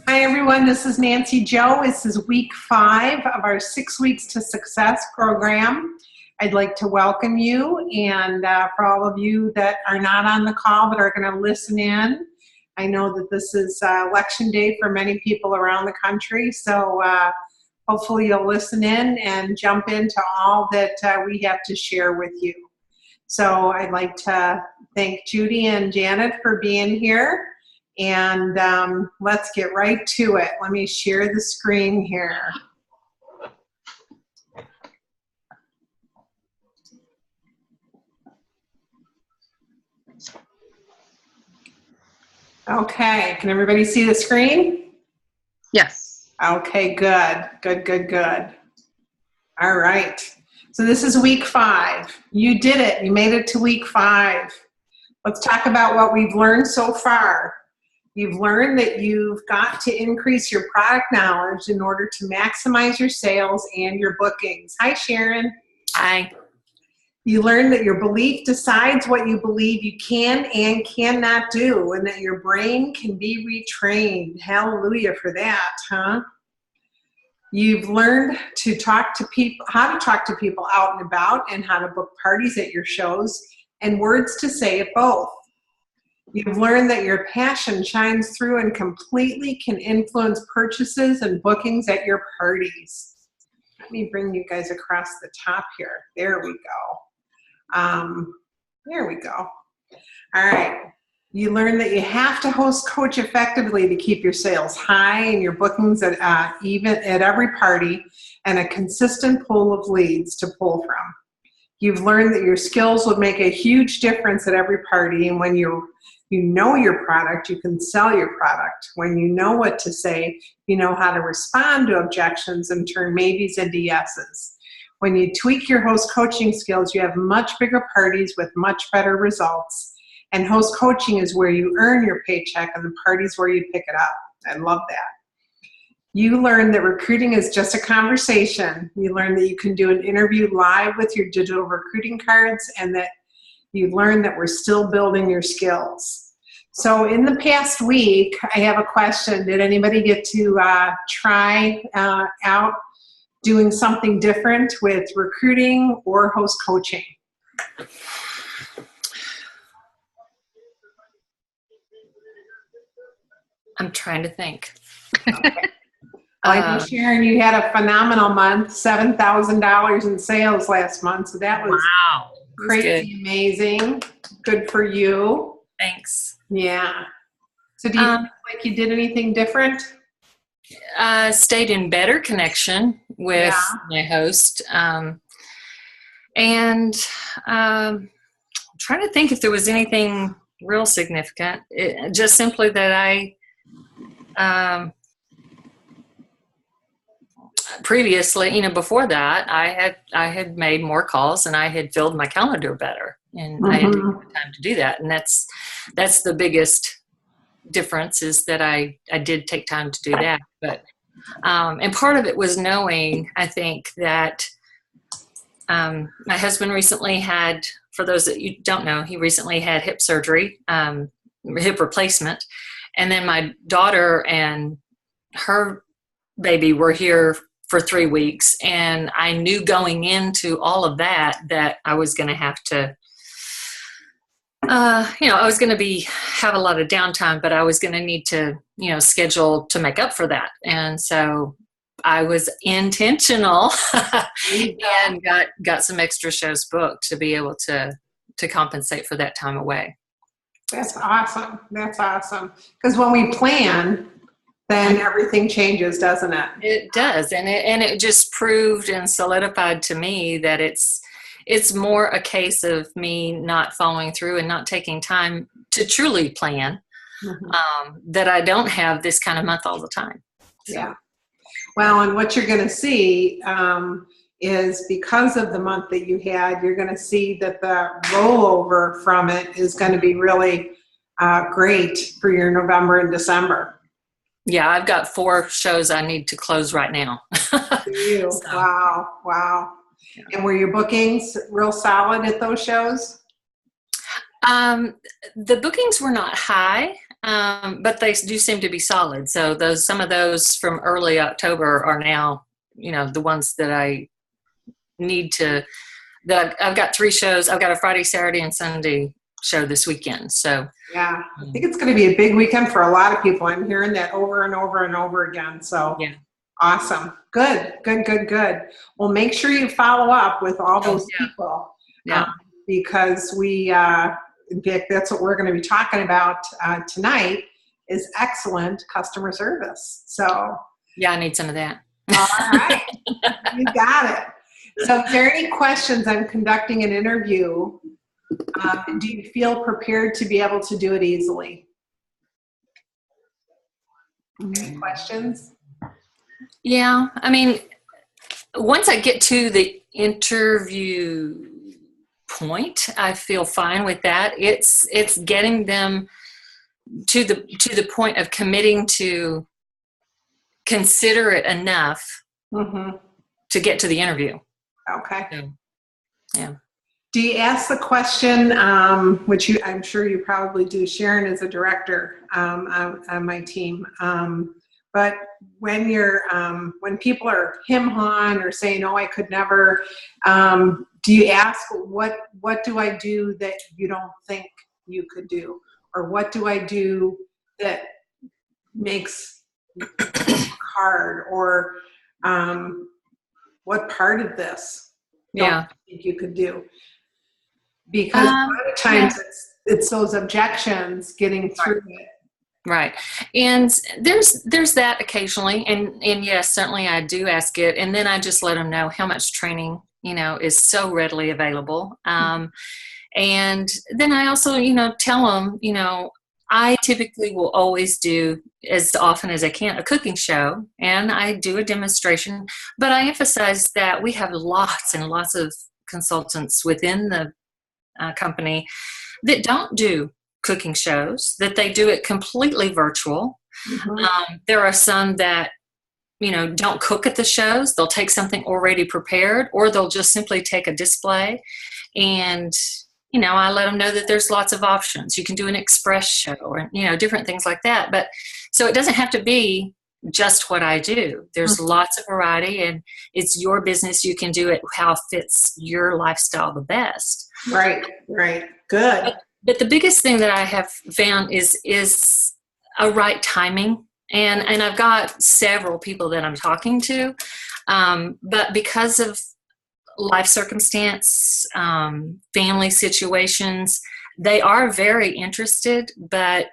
Hi everyone, this is Nancy Joe. This is week 5 of our 6 Weeks to Success program. I'd like to welcome you, and for all of you that are not on the call but are going to listen in, I know that this is election day for many people around the country, so hopefully you'll listen in and jump into all that we have to share with you. So I'd like to thank Judy and Janet for being here. And let's get right to it. Let me share the screen here. Okay, can everybody see the screen? Yes. Okay, good. All right, so this is week 5. You did it, you made it to week 5. Let's talk about what we've learned so far. You've learned that you've got to increase your product knowledge in order to maximize your sales and your bookings. Hi, Sharon. Hi. You learned that your belief decides what you believe you can and cannot do, and that your brain can be retrained. Hallelujah for that, huh? You've learned to talk to people, how to talk to people out and about, and how to book parties at your shows, and words to say at both. You've learned that your passion shines through and completely can influence purchases and bookings at your parties. Let me bring you guys across the top here. There we go. There we go. All right. You learned that you have to host coach effectively to keep your sales high and your bookings at even at every party, and a consistent pool of leads to pull from. You've learned that your skills would make a huge difference at every party, and when you know your product, you can sell your product. When you know what to say, you know how to respond to objections and turn maybes into yeses. When you tweak your host coaching skills, you have much bigger parties with much better results. And host coaching is where you earn your paycheck, and the parties where you pick it up. I love that. You learn that recruiting is just a conversation. You learn that you can do an interview live with your digital recruiting cards, and that you learn that we're still building your skills. So in the past week, I have a question. Did anybody get to try out doing something different with recruiting or host coaching? I'm trying to think. Okay. I know, Sharon, you had a phenomenal month, $7,000 in sales last month. So that was wow, crazy, amazing. Good for you. Thanks. Yeah. So do you feel like you did anything different? Stayed in better connection with my host. And trying to think if there was anything real significant. Just simply that I previously, before that, I had made more calls and I had filled my calendar better, and I had taken the time to do that. And that's the biggest difference, is that I did take time to do that. But and part of it was knowing, I think, that my husband recently had, for those that you don't know, he recently had hip surgery, hip replacement, and then my daughter and her baby were here for 3 weeks, and I knew going into all of that I was going to have to, I was going to have a lot of downtime, but I was going to need to, schedule to make up for that. And so I was intentional and got some extra shows booked to be able to compensate for that time away. That's awesome. That's awesome. Because when we plan, then everything changes, doesn't it? It does. And it just proved and solidified to me that it's more a case of me not following through and not taking time to truly plan, that I don't have this kind of month all the time. So. Yeah. Well, and what you're going to see is, because of the month that you had, you're going to see that the rollover from it is going to be really great for your November and December. Yeah, I've got 4 shows I need to close right now. You. So. Wow. Yeah. And were your bookings real solid at those shows? The bookings were not high. But they do seem to be solid. So some of those from early October are now, the ones that I need to, that I've got 3 shows. I've got a Friday, Saturday, and Sunday show this weekend. So yeah, I think it's going to be a big weekend for a lot of people. I'm hearing that over and over and over again. So yeah. Awesome. Good. Well, make sure you follow up with all those people. Yeah. Because in fact, that's what we're going to be talking about tonight is excellent customer service. So yeah, I need some of that. All right. You got it. So if there are any questions, I'm conducting an interview. Do you feel prepared to be able to do it easily? Any questions? Yeah, I mean, once I get to the interview point, I feel fine with that. It's getting them to the point of committing to consider it enough to get to the interview. Okay. So, yeah. Do you ask the question, which I'm sure you probably do? Sharon is a director on my team. But when when people are him-hawing or saying, "Oh, I could never," do you ask, "What do I do that you don't think you could do?" Or what do I do that makes it hard? Or what part of this don't you think you could do? Because a lot of times it's those objections getting through it. Right. And there's that occasionally. And yes, certainly I do ask it. And then I just let them know how much training, is so readily available. And then I also, tell them, I typically will always do, as often as I can, a cooking show, and I do a demonstration. But I emphasize that we have lots and lots of consultants within the company that don't do cooking shows, that they do it completely virtual. There are some that, don't cook at the shows. They'll take something already prepared, or they'll just simply take a display. And, I let them know that there's lots of options. You can do an express show or, different things like that. But so it doesn't have to be just what I do. There's lots of variety, and it's your business. You can do it how it fits your lifestyle the best. Right. Good. But the biggest thing that I have found is a right timing. And I've got several people that I'm talking to, but because of life circumstance, family situations, they are very interested, but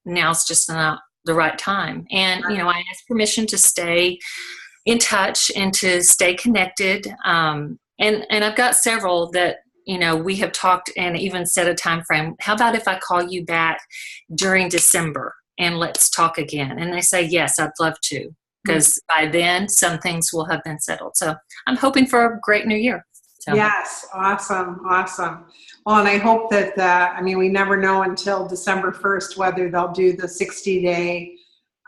now's just not the right time. And, I ask permission to stay in touch and to stay connected. And I've got several that, we have talked and even set a time frame. How about if I call you back during December and let's talk again? And they say, yes, I'd love to, because by then some things will have been settled. So I'm hoping for a great new year. So. Yes. Awesome. Well, and I hope that, we never know until December 1st, whether they'll do the 60-day,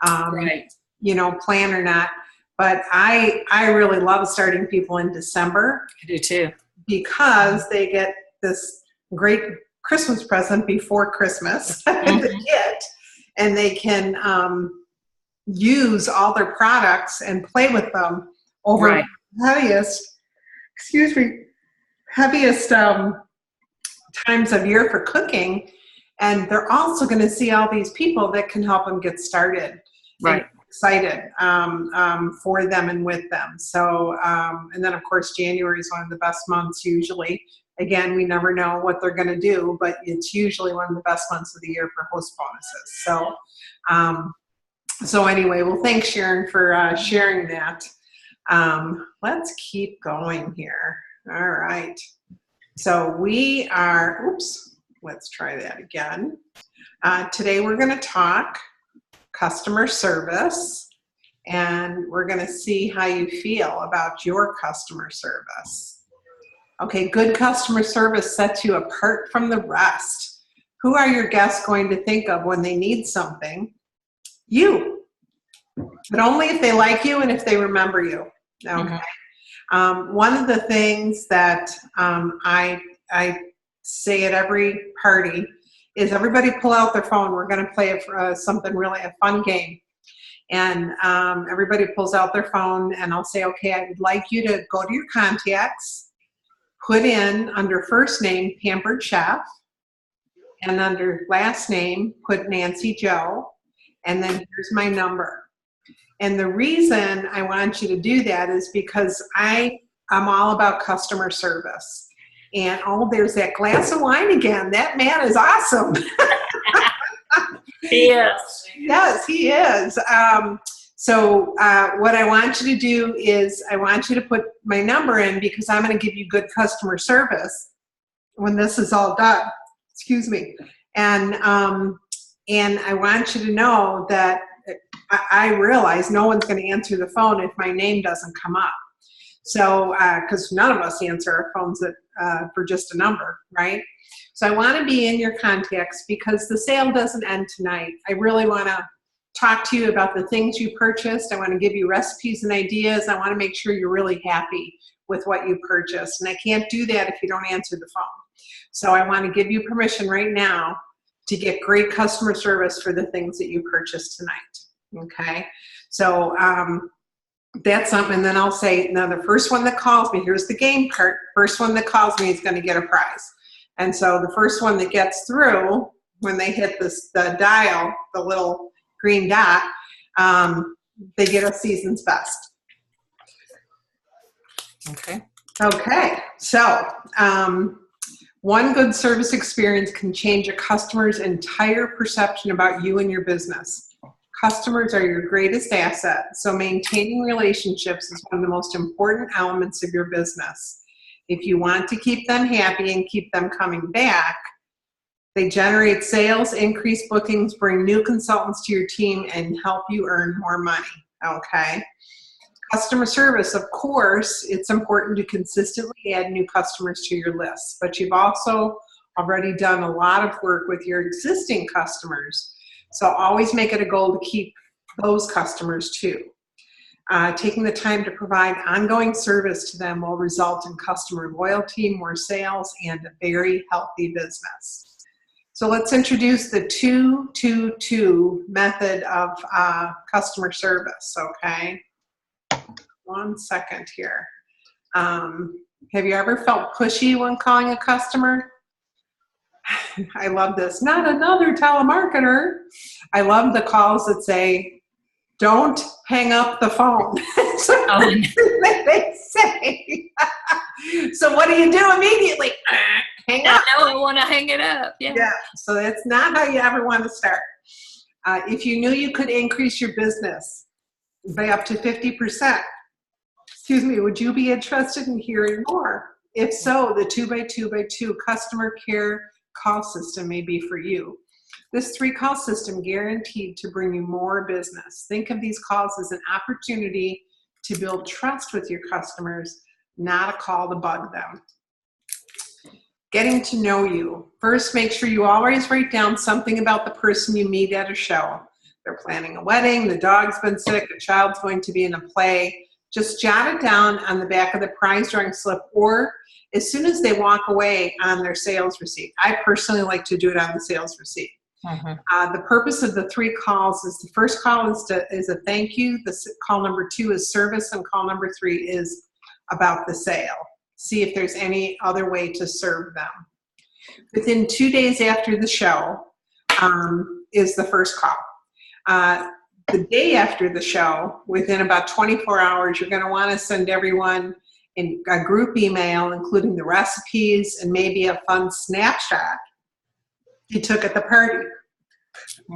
plan or not. But I really love starting people in December. I do too. Because they get this great Christmas present before Christmas, the kit, and they can use all their products and play with them over heaviest times of year for cooking. And they're also going to see all these people that can help them get started. Right. Excited for them and with them. So, and then of course, January is one of the best months usually. Again, we never know what they're going to do, but it's usually one of the best months of the year for host bonuses. So anyway, well, thanks Sharon for sharing that. Let's keep going here. All right. So we are, let's try that again. Today we're going to talk customer service, and we're going to see how you feel about your customer service. Okay, good customer service sets you apart from the rest. Who are your guests going to think of when they need something? You. But only if they like you and if they remember you. Okay. One of the things that I say at every party is everybody pull out their phone. We're going to play something really a fun game. And everybody pulls out their phone, and I'll say, okay, I would like you to go to your contacts, put in under first name, Pampered Chef, and under last name, put Nancy Joe, and then here's my number. And the reason I want you to do that is because I'm all about customer service. And oh, there's that glass of wine again. That man is awesome. He is. Yes, he is. So what I want you to do is I want you to put my number in, because I'm going to give you good customer service when this is all done. Excuse me. And I want you to know that I realize no one's going to answer the phone if my name doesn't come up. So, because none of us answer our phones for just a number, right? So I want to be in your contacts, because the sale doesn't end tonight. I really want to talk to you about the things you purchased. I want to give you recipes and ideas. I want to make sure you're really happy with what you purchased. And I can't do that if you don't answer the phone. So I want to give you permission right now to get great customer service for the things that you purchased tonight. Okay? So that's something. And then I'll say, now the first one that calls me, here's the game part. First one that calls me is going to get a prize. And so the first one that gets through, when they hit the dial, the little green dot, they get a season's best. Okay. Okay. So one good service experience can change a customer's entire perception about you and your business. Customers are your greatest asset, so maintaining relationships is one of the most important elements of your business. If you want to keep them happy and keep them coming back, they generate sales, increase bookings, bring new consultants to your team, and help you earn more money, okay? Customer service, of course, it's important to consistently add new customers to your list, but you've also already done a lot of work with your existing customers. So always make it a goal to keep those customers too. Taking the time to provide ongoing service to them will result in customer loyalty, more sales, and a very healthy business. So let's introduce the 2-2-2 method of customer service, okay? 1 second here. Have you ever felt pushy when calling a customer? I love this. Not another telemarketer. I love the calls that say, don't hang up the phone. They say. So what do you do immediately? Hang up. I want to hang it up. Yeah. So that's not how you ever want to start. If you knew you could increase your business by up to 50%, excuse me, would you be interested in hearing more? If so, the 2x2x2 customer care call system may be for you. This 3-call system guaranteed to bring you more business. Think of these calls as an opportunity to build trust with your customers, not a call to bug them. Getting to know you. First, make sure you always write down something about the person you meet at a show. They're planning a wedding, the dog's been sick, a child's going to be in a play. Just jot it down on the back of the prize drawing slip, or as soon as they walk away on their sales receipt. I personally like to do it on the sales receipt. Mm-hmm. The purpose of the 3 calls is the first call is a thank you. The call number 2 is service, and call number 3 is about the sale. See if there's any other way to serve them. Within 2 days after the show is the first call. The day after the show, within about 24 hours, you're going to want to send everyone in a group email, including the recipes and maybe a fun snapshot you took at the party.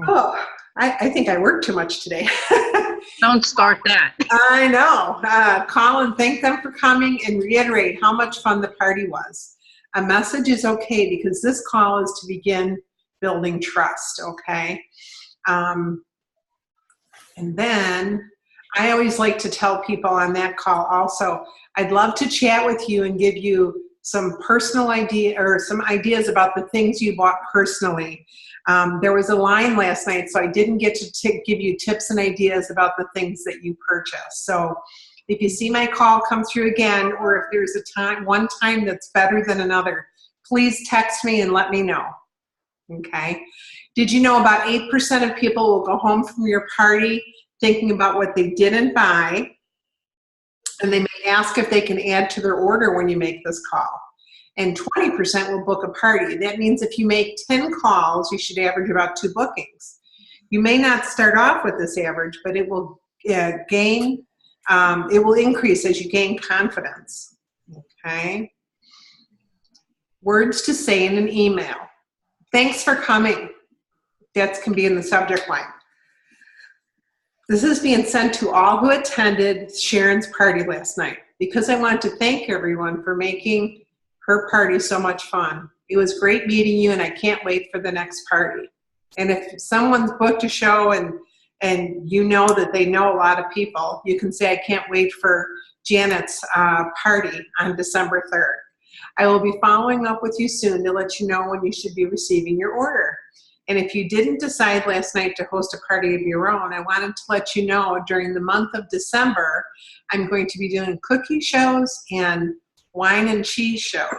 Oh, I think I worked too much today. Don't start that. I know. Call and thank them for coming and reiterate how much fun the party was. A message is okay, because this call is to begin building trust, okay? And then I always like to tell people on that call also, I'd love to chat with you and give you some personal idea or some ideas about the things you bought personally. There was a line last night, so I didn't get to give you tips and ideas about the things that you purchased. So if you see my call come through again, or if there's one time that's better than another, please text me and let me know. Okay. Did you know about 8% of people will go home from your party thinking about what they didn't buy? And they may ask if they can add to their order when you make this call. And 20% will book a party. That means if you make 10 calls, you should average about 2 bookings. You may not start off with this average, but it will it will increase as you gain confidence. Okay. Words to say in an email. Thanks for coming. That can be in the subject line. This is being sent to all who attended Sharon's party last night because I want to thank everyone for making her party so much fun. It was great meeting you, and I can't wait for the next party. And if someone's booked a show and you know that they know a lot of people, you can say, I can't wait for Janet's party on December 3rd. I will be following up with you soon to let you know when you should be receiving your order. And if you didn't decide last night to host a party of your own, I wanted to let you know during the month of December, I'm going to be doing cookie shows and wine and cheese shows,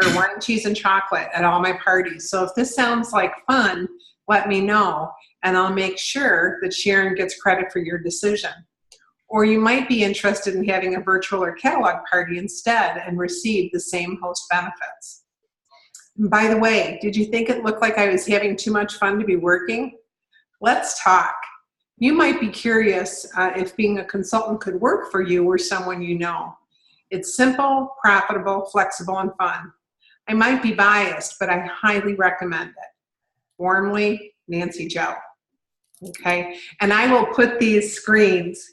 or wine, cheese, and chocolate at all my parties. So if this sounds like fun, let me know, and I'll make sure that Sharon gets credit for your decision. Or you might be interested in having a virtual or catalog party instead and receive the same host benefits. And by the way, did you think it looked like I was having too much fun to be working? Let's talk. You might be curious if being a consultant could work for you or someone you know. It's simple, profitable, flexible, and fun. I might be biased, but I highly recommend it. Warmly, Nancy Joe. Okay, and I will put these screens,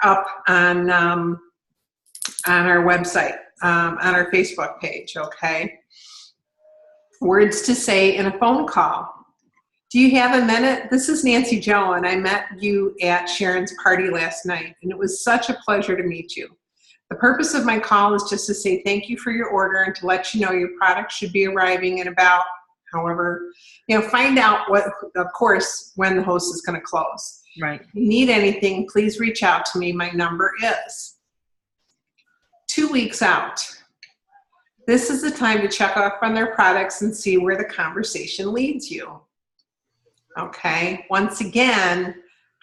up on our website, on our Facebook page, okay? Words to say in a phone call. Do you have a minute? This is Nancy Joe, and I met you at Sharon's party last night, and it was such a pleasure to meet you. The purpose of my call is just to say thank you for your order and to let you know your product should be arriving in about find out what, of course, when the host is going to close. Right. If you need anything, please reach out to me. My number is 2 weeks out. This is the time to check off on their products and see where the conversation leads you. Okay. Once again,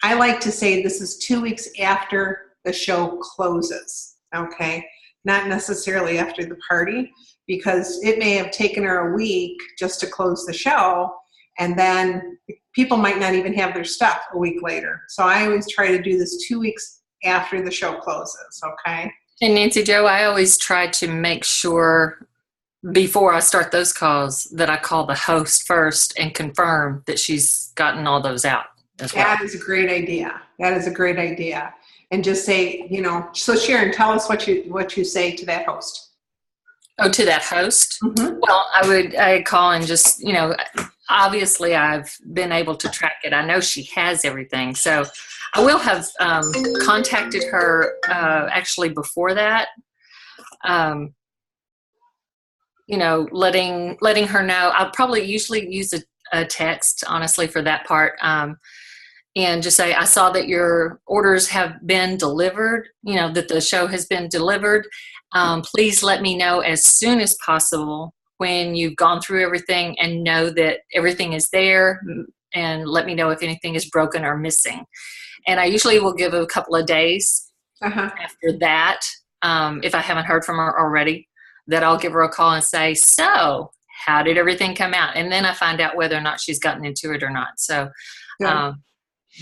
I like to say this is 2 weeks after the show closes. Okay. Not necessarily after the party, because it may have taken her a week just to close the show, and then people might not even have their stuff a week later. So I always try to do this 2 weeks after the show closes, okay? And Nancy Joe, I always try to make sure before I start those calls that I call the host first and confirm that she's gotten all those out as well. That is a great idea. That is a great idea. And just say, so Sharon, tell us what you say to that host. Oh, to that host? Mm-hmm. Well, I call and just, obviously I've been able to track it. I know she has everything. So I will have contacted her actually before that, letting her know. I'll probably usually use a text, honestly, for that part. And just say, I saw that your orders have been delivered, that the show has been delivered. Please let me know as soon as possible when you've gone through everything and know that everything is there, and let me know if anything is broken or missing. And I usually will give a couple of days after that, if I haven't heard from her already, that I'll give her a call and say, so how did everything come out? And then I find out whether or not she's gotten into it or not. So,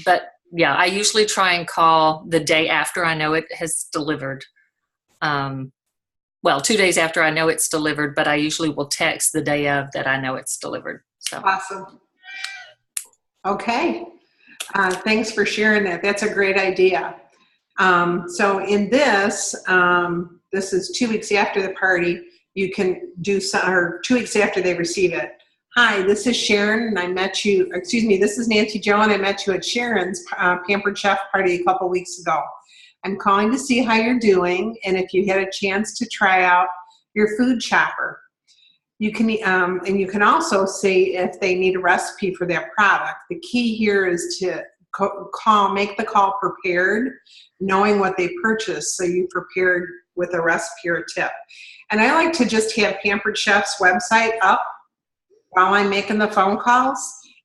but yeah, I usually try and call the day after I know it has delivered. 2 days after I know it's delivered, but I usually will text the day of that I know it's delivered. So awesome. Okay. Thanks for sharing that. That's a great idea. So in this is 2 weeks after the party. You can do or 2 weeks after they receive it. Hi, this is Sharon, and this is Nancy Joe, and I met you at Sharon's Pampered Chef party a couple weeks ago. I'm calling to see how you're doing, and if you had a chance to try out your food shopper. You can, and you can also say if they need a recipe for that product. The key here is to make the call prepared, knowing what they purchased, so you prepared with a recipe or a tip. And I like to just have Pampered Chef's website up while I'm making the phone calls,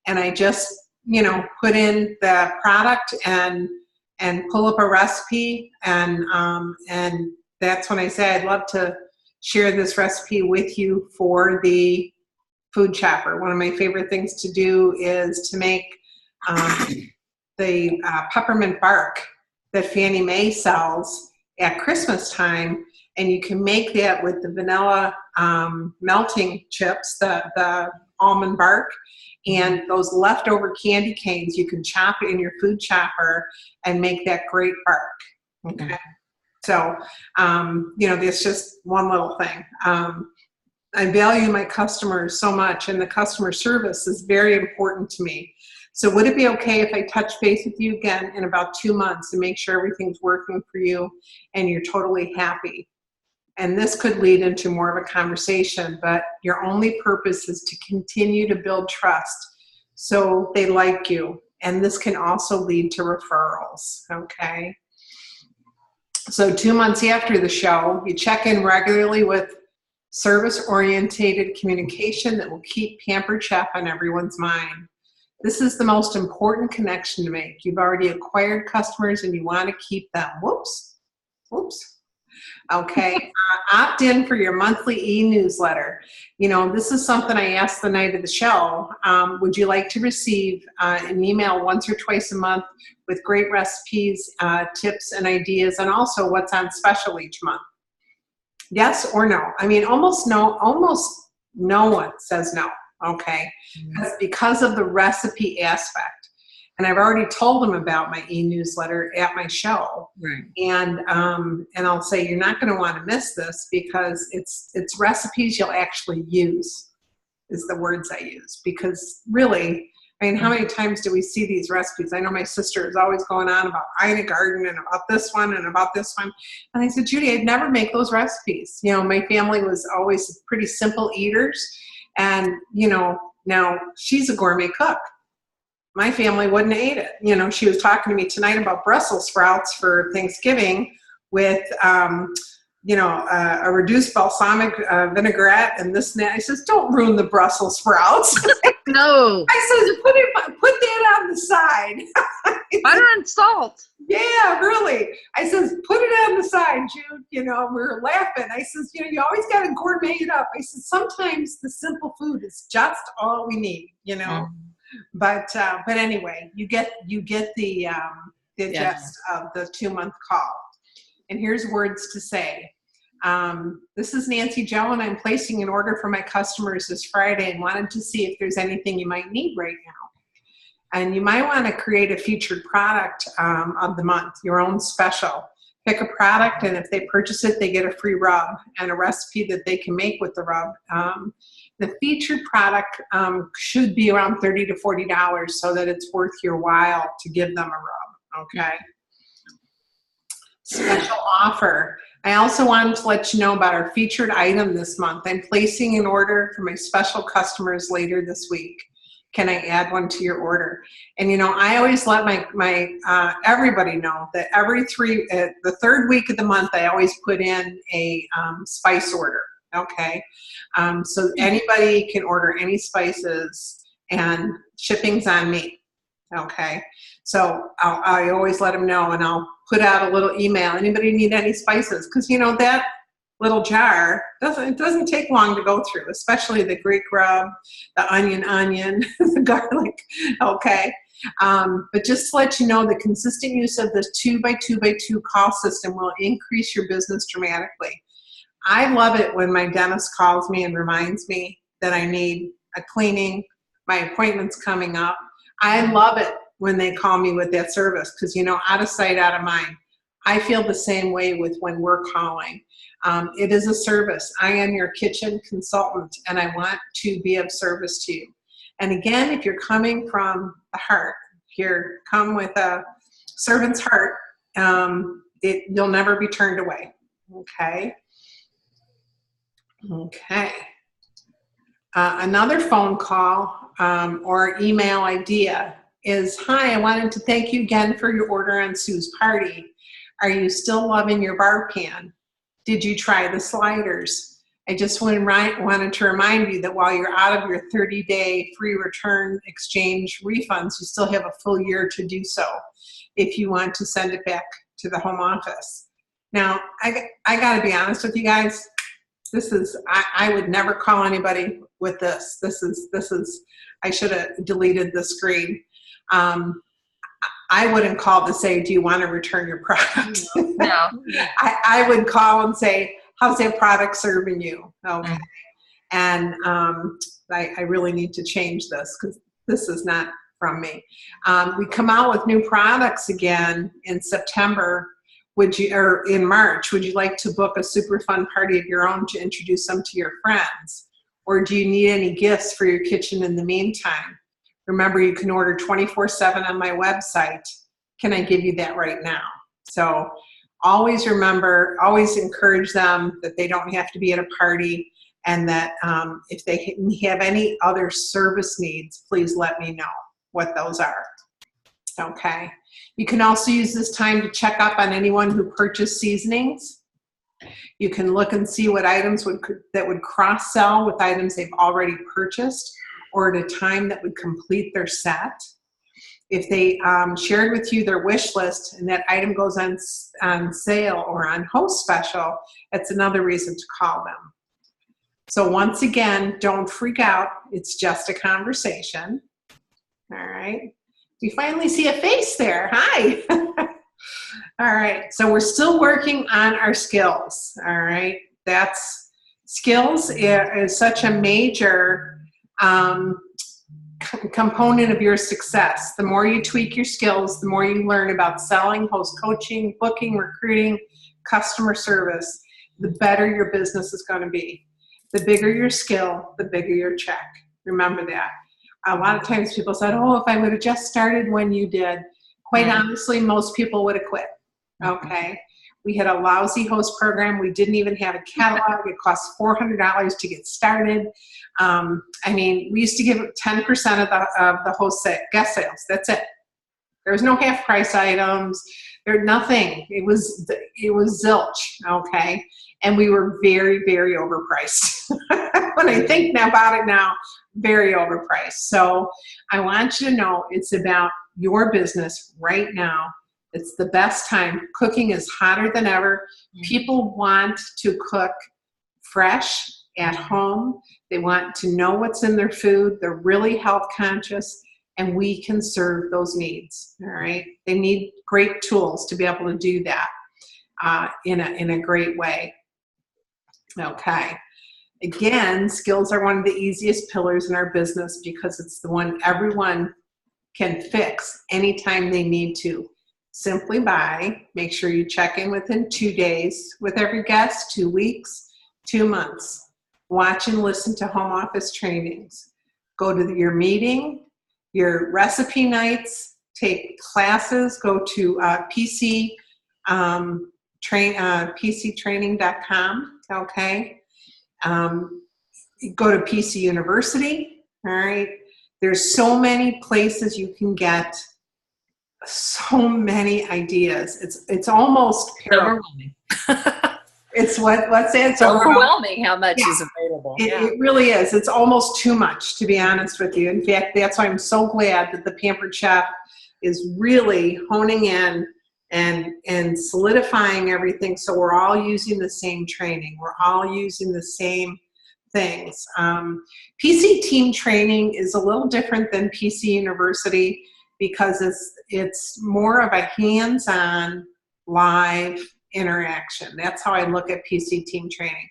and I just, put in the product and pull up a recipe, and that's when I say I'd love to share this recipe with you for the food chopper. One of my favorite things to do is to make the peppermint bark that Fannie Mae sells at Christmas time, and you can make that with the vanilla melting chips, the almond bark, and those leftover candy canes. You can chop it in your food chopper and make that great bark. Okay. So, that's just one little thing. I value my customers so much, and the customer service is very important to me. So would it be okay if I touch base with you again in about 2 months to make sure everything's working for you and you're totally happy? And this could lead into more of a conversation, but your only purpose is to continue to build trust so they like you. And this can also lead to referrals, okay? So 2 months after the show, you check in regularly with service-oriented communication that will keep Pampered Chef on everyone's mind. This is the most important connection to make. You've already acquired customers and you want to keep them. Whoops. Okay, opt in for your monthly e-newsletter. This is something I asked the night of the show. Would you like to receive an email once or twice a month with great recipes, tips, and ideas, and also what's on special each month? Yes or no? I mean, almost no one says no, okay? Because of the recipe aspect. And I've already told them about my e-newsletter at my show. Right. And I'll say, you're not going to want to miss this because it's recipes you'll actually use, is the words I use. Because really, I mean, how many times do we see these recipes? I know my sister is always going on about Ina Garten and about this one and about this one. And I said, Judy, I'd never make those recipes. My family was always pretty simple eaters. And, now she's a gourmet cook. My family wouldn't have ate it. She was talking to me tonight about Brussels sprouts for Thanksgiving with, a reduced balsamic vinaigrette and this and that. I says, don't ruin the Brussels sprouts. No. I says, put that on the side. Butter and salt. Yeah, really. I says, put it on the side, Jude. We were laughing. I says, you always got to gourmet it up. I said, sometimes the simple food is just all we need, But anyway, you get the gist of the 2-month call. And here's words to say. This is Nancy Joe, and I'm placing an order for my customers this Friday and wanted to see if there's anything you might need right now. And you might want to create a featured product of the month, your own special. Pick a product, and if they purchase it, they get a free rub and a recipe that they can make with the rub. The featured product should be around $30 to $40 so that it's worth your while to give them a rub, okay? Special offer. I also wanted to let you know about our featured item this month. I'm placing an order for my special customers later this week. Can I add one to your order? And I always let my everybody know that the third week of the month, I always put in a spice order. Okay, so anybody can order any spices, and shipping's on me. Okay, so I always let them know, and I'll put out a little email. Anybody need any spices? Because that little jar doesn't take long to go through, especially the Greek rub, the onion, the garlic. Okay, but just to let you know, the consistent use of this 2x2x2 call system will increase your business dramatically. I love it when my dentist calls me and reminds me that I need a cleaning, my appointment's coming up. I love it when they call me with that service because, out of sight, out of mind. I feel the same way with when we're calling. It is a service. I am your kitchen consultant, and I want to be of service to you. And again, if you're coming from the heart, if you come with a servant's heart, you'll never be turned away. Okay? Okay. Another phone call or email idea is, hi, I wanted to thank you again for your order on Sue's Party. Are you still loving your bar pan? Did you try the sliders? I just wanted to remind you that while you're out of your 30-day free return exchange refunds, you still have a full year to do so if you want to send it back to the home office. Now, I got to be honest with you guys. I would never call anybody with this. This is, I should have deleted the screen. I wouldn't call to say, do you want to return your product? No. I would call and say, how's that product serving you? Okay. And I really need to change this because this is not from me. We come out with new products again in September. Or in March, would you like to book a super fun party of your own to introduce them to your friends? Or do you need any gifts for your kitchen in the meantime? Remember, you can order 24/7 on my website. Can I give you that right now? So always remember, always encourage them that they don't have to be at a party, and that if they have any other service needs, please let me know what those are. Okay. You can also use this time to check up on anyone who purchased seasonings. You can look and see what items that would cross-sell with items they've already purchased, or at a time that would complete their set. If they shared with you their wish list and that item goes on sale or on host special, that's another reason to call them. So once again, don't freak out. It's just a conversation. All right. We finally see a face there. Hi. All right. So we're still working on our skills. All right. That's skills is such a major component of your success. The more you tweak your skills, the more you learn about selling, host coaching, booking, recruiting, customer service, the better your business is going to be. The bigger your skill, the bigger your check. Remember that. A lot of times people said, oh, if I would have just started when you did. Quite honestly, most people would have quit. Okay. We had a lousy host program. We didn't even have a catalog. It cost $400 to get started. I mean, we used to give 10% of the host guest sales. That's it. There was no half price items. There's nothing. It was zilch. Okay. And we were very, very overpriced. When I think about it now, very overpriced. So I want you to know it's about your business right now. It's the best time. Cooking is hotter than ever. People want to cook fresh at home. They want to know what's in their food. They're really health conscious, and we can serve those needs. All right. They need great tools to be able to do that in a great way. Okay. Again, skills are one of the easiest pillars in our business because it's the one everyone can fix anytime they need to. Simply by make sure you check in within 2 days with every guest, 2 weeks, 2 months. Watch and listen to home office trainings. Go to your meeting, your recipe nights, take classes, go to PCtraining.com, okay? Go to PC University, all right? There's so many places you can get so many ideas. It's almost Overwhelming. It's what's that? It's overwhelming how much is available. It really is. It's almost too much, to be honest with you. In fact, that's why I'm so glad that the Pampered Chef is really honing in and solidifying everything so we're all using the same training. We're all using the same things. PC Team Training is a little different than PC University because it's more of a hands-on live interaction. That's how I look at PC Team Training.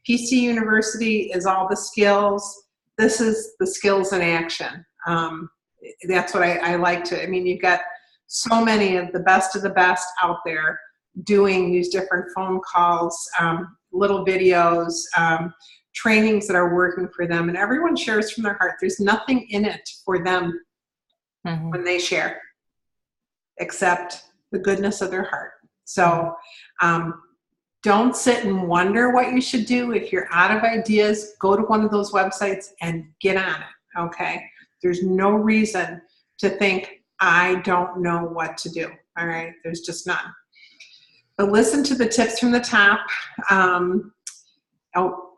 PC University is all the skills. This is the skills in action. That's what I like to, I mean, you've got so many of the best out there doing these different phone calls, little videos, trainings that are working for them, and everyone shares from their heart. There's nothing in it for them when they share, except the goodness of their heart. So don't sit and wonder what you should do. If you're out of ideas, go to one of those websites and get on it, okay? There's no reason to think, I don't know what to do, all right? There's just none. But listen to the tips from the top.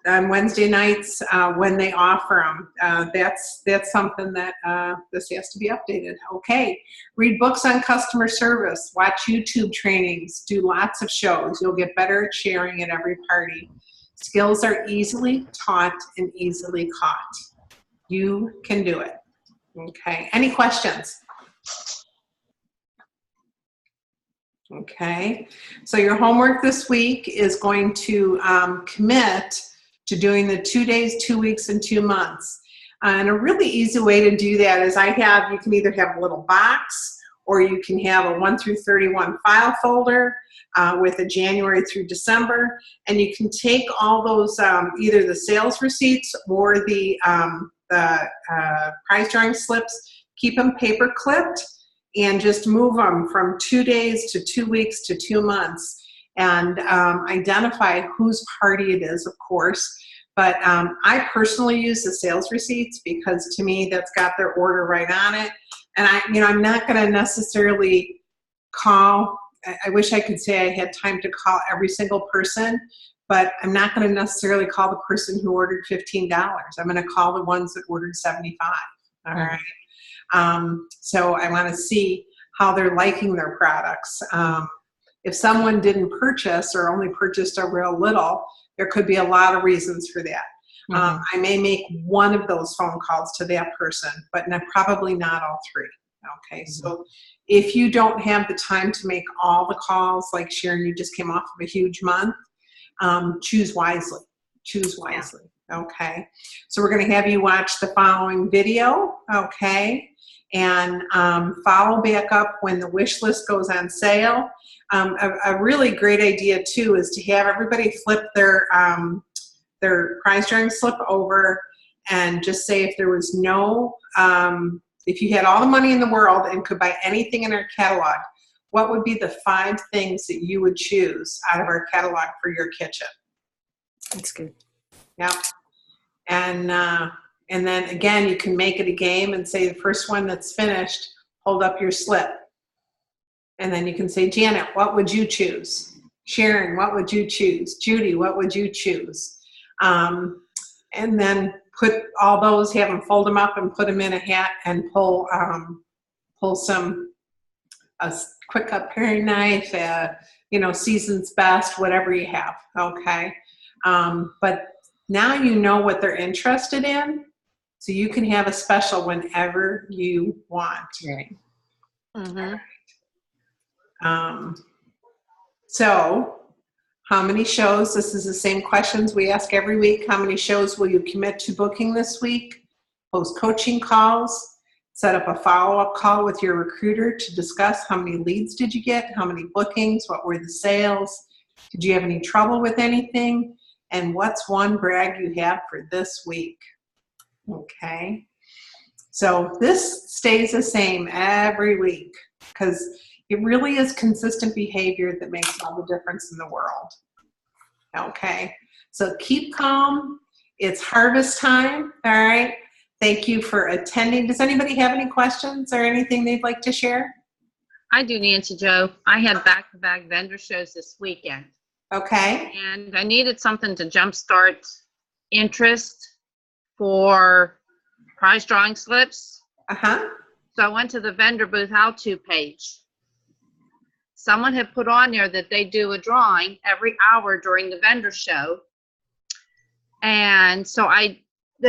on Wednesday nights when they offer them. That's something that this has to be updated. Okay. Read books on customer service. Watch YouTube trainings. Do lots of shows. You'll get better at sharing at every party. Skills are easily taught and easily caught. You can do it. Okay. Any questions? Okay. So your homework this week is going to commit to doing the 2 days, 2 weeks, and 2 months. And a really easy way to do that is you can either have a little box or you can have a 1 through 31 file folder with a January through December. And you can take all those, either the sales receipts or the prize drawing slips, keep them paper clipped, and just move them from 2 days to 2 weeks to 2 months, and identify whose party it is, of course. But I personally use the sales receipts because to me that's got their order right on it. And I'm not going to necessarily call. I wish I could say I had time to call every single person, but I'm not going to necessarily call the person who ordered $15. I'm going to call the ones that ordered $75. All right. So I want to see how they're liking their products. If someone didn't purchase or only purchased a real little, there could be a lot of reasons for that. I may make one of those phone calls to that person, but probably not all 3. Okay, so if you don't have the time to make all the calls, like Sharon, you just came off of a huge month, choose wisely. Choose wisely. Okay, so we're going to have you watch the following video. Okay. And follow back up when the wish list goes on sale. A really great idea too is to have everybody flip their prize drawing slip over and just say if there was no, if you had all the money in the world and could buy anything in our catalog, what would be the 5 things that you would choose out of our catalog for your kitchen? That's good. Yeah. And then again, you can make it a game and say the first one that's finished, hold up your slip. And then you can say, Janet, what would you choose? Sharon, what would you choose? Judy, what would you choose? And then put all those, have them fold them up and put them in a hat and pull some, a quick cut paring knife, season's best, whatever you have. Okay. But now you know what they're interested in. So you can have a special whenever you want. Right. Mm-hmm. So how many shows? This is the same questions we ask every week. How many shows will you commit to booking this week? Host coaching calls. Set up a follow-up call with your recruiter to discuss how many leads did you get, how many bookings, what were the sales, did you have any trouble with anything, and what's one brag you have for this week? Okay, so this stays the same every week because it really is consistent behavior that makes all the difference in the world. Okay, so keep calm. It's harvest time, all right? Thank you for attending. Does anybody have any questions or anything they'd like to share? I do, Nancy Jo. I had back-to-back vendor shows this weekend. Okay. And I needed something to jumpstart interest for prize drawing slips. Uh-huh. So I went to the vendor booth how-to page. Someone had put on there that they do a drawing every hour during the vendor show. And so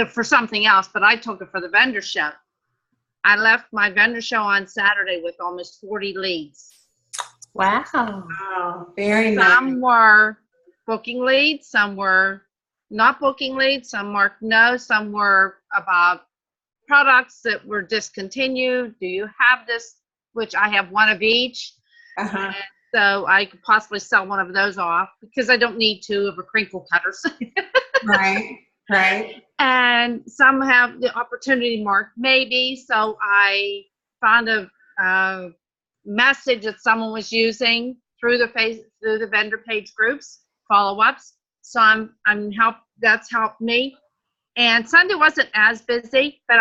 for something else, but I took it for the vendor show. I left my vendor show on Saturday with almost 40 leads. Wow. Wow, very nice. Some were booking leads, some were not booking leads, some marked no, some were about products that were discontinued. Do you have this? Which I have one of each. Uh-huh. And so I could possibly sell one of those off because I don't need 2 of a crinkle cutters. Right. And some have the opportunity marked maybe. So I found a message that someone was using through the vendor page groups, follow-ups. So that's helped me. And Sunday wasn't as busy, but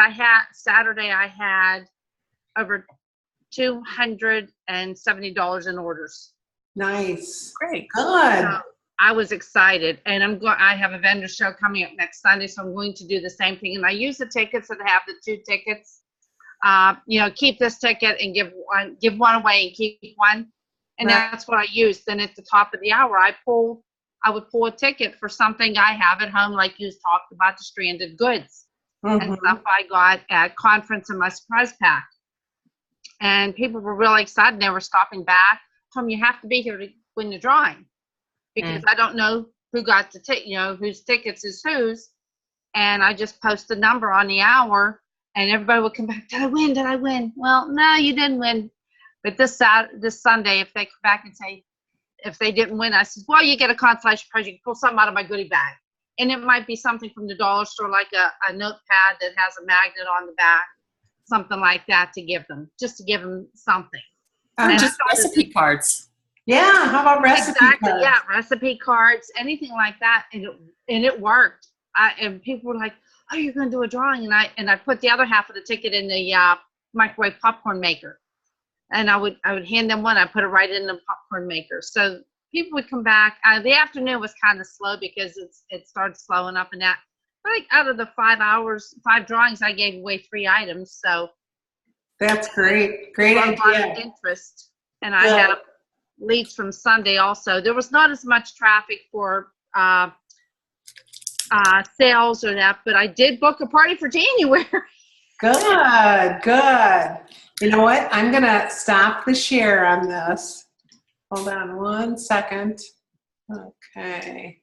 Saturday I had over $270 in orders. Nice. Great. Good. So I was excited, and I have a vendor show coming up next Sunday, so I'm going to do the same thing. And I use the tickets that have the 2 tickets. Keep this ticket and give one away and keep one. And Right. that's what I used. Then at the top of the hour, I would pull a ticket for something I have at home, like you talked about the stranded goods and Mhm. stuff I got at conference in my surprise pack. And people were really excited. They were stopping back. Told me, you have to be here to win the drawing, because I don't know who got the ticket, whose tickets is whose. And I just post the number on the hour, and everybody would come back. Did I win? Did I win? Well, no, you didn't win. But this Sunday, if they come back and say, if they didn't win, I said, well, you get a consolation prize. You can pull something out of my goodie bag. And it might be something from the dollar store, like a notepad that has a magnet on the back, something like that, to give them, just to give them something. Or And just I thought recipe cards. Yeah, how about recipe Exactly, cards? yeah, recipe cards, anything like that, and it worked. And people were like, "Oh, you're going to do a drawing," and I put the other half of the ticket in the microwave popcorn maker, and I would hand them one. I put it right in the popcorn maker, so people would come back. The afternoon was kind of slow because it started slowing up, and that. Like out of the 5 drawings, I gave away 3 items, so That's great. Great a lot of idea. interest. And I Yeah. have leads from Sunday also. There was not as much traffic for sales or that, but I did book a party for January. Good, good. You know what? I'm going to stop the share on this. Hold on 1 second. Okay.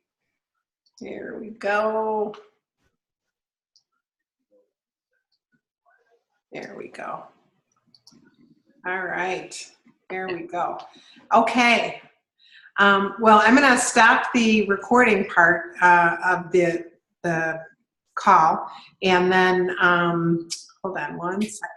Here we go. There we go. All right. There we go. Okay. Well, I'm going to stop the recording part of the call, and then hold on 1 second.